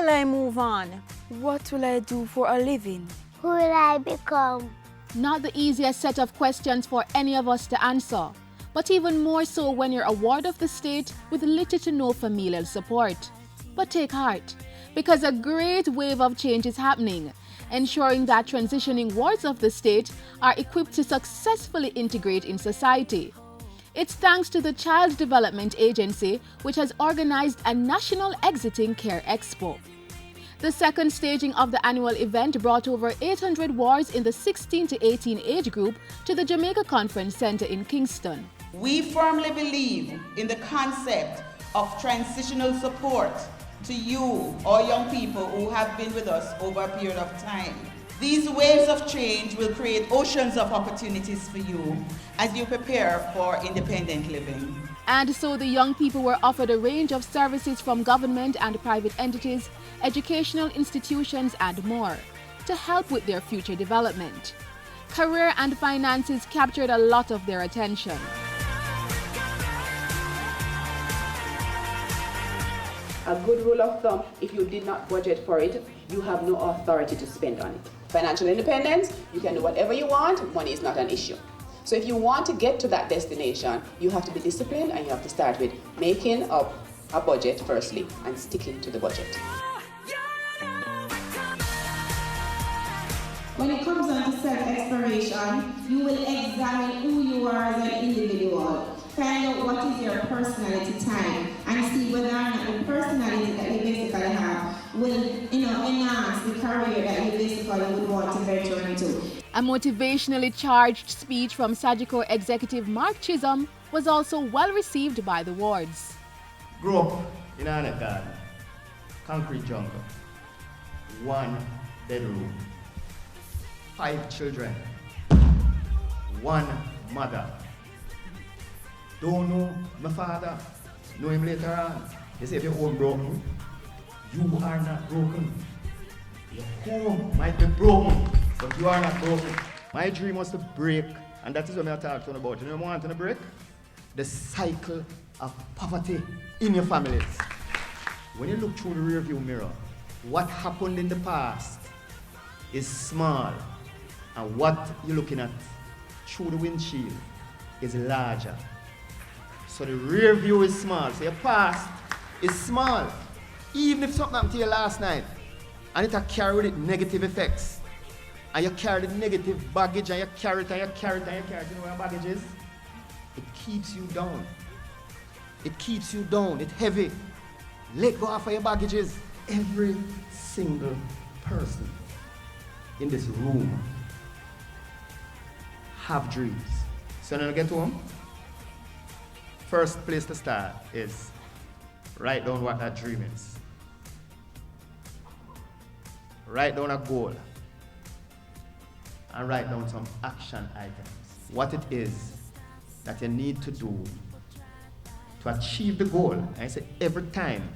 will I move on? What will I do for a living? Who will I become? Not the easiest set of questions for any of us to answer, but even more so when you're a ward of the state with little to no familial support. But take heart, because a great wave of change is happening, ensuring that transitioning wards of the state are equipped to successfully integrate in society. It's thanks to the Child Development Agency, which has organized a National Exiting Care Expo. The second staging of the annual event brought over 800 wards in the 16 to 18 age group to the Jamaica Conference Center in Kingston. We firmly believe in the concept of transitional support to you, our young people who have been with us over a period of time. These waves of change will create oceans of opportunities for you as you prepare for independent living. And so the young people were offered a range of services from government and private entities, educational institutions and more to help with their future development. Career and finances captured a lot of their attention. A good rule of thumb, if you did not budget for it, you have no authority to spend on it. Financial independence, you can do whatever you want, money is not an issue. So if you want to get to that destination, you have to be disciplined and you have to start with making up a budget firstly and sticking to the budget. When it comes down to self-exploration, you will examine who you are as an individual. Find out what is your personality type and see whether or not the personality that you basically have will enhance the career that you basically would want to venture into. A motivationally charged speech from Sagicor executive Mark Chisholm was also well received by the wards. Grew up in a garden, concrete jungle, 1 bedroom, 5 children, 1 mother. Don't know my father, know him later on. They say if your home broken, you are not broken. Your home might be broken, but you are not broken. My dream was to break, and that is what I'm talking about. You know what I want to break? The cycle of poverty in your families. When you look through the rearview mirror, what happened in the past is small, and what you're looking at through the windshield is larger. So the rear view is small, so your past is small. Even if something happened to you last night, and it carry with it negative effects, and you carry the negative baggage, and you carry it, and you carry it, and you carry it, you know what baggage is? It keeps you down. It keeps you down, it's heavy. Let go of your baggages. Every single person in this room have dreams. So when you get home, first place to start is write down what that dream is. Write down a goal and write down some action items. What it is that you need to do to achieve the goal. And I say every time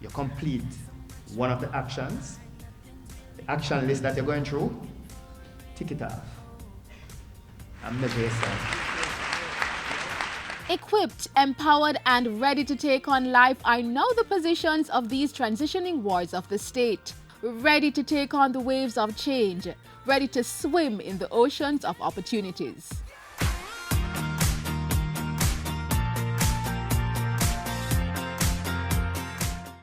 you complete one of the actions, the action list that you're going through, tick it off and measure yourself. Equipped, empowered, and ready to take on life are now the positions of these transitioning wards of the state. Ready to take on the waves of change, ready to swim in the oceans of opportunities.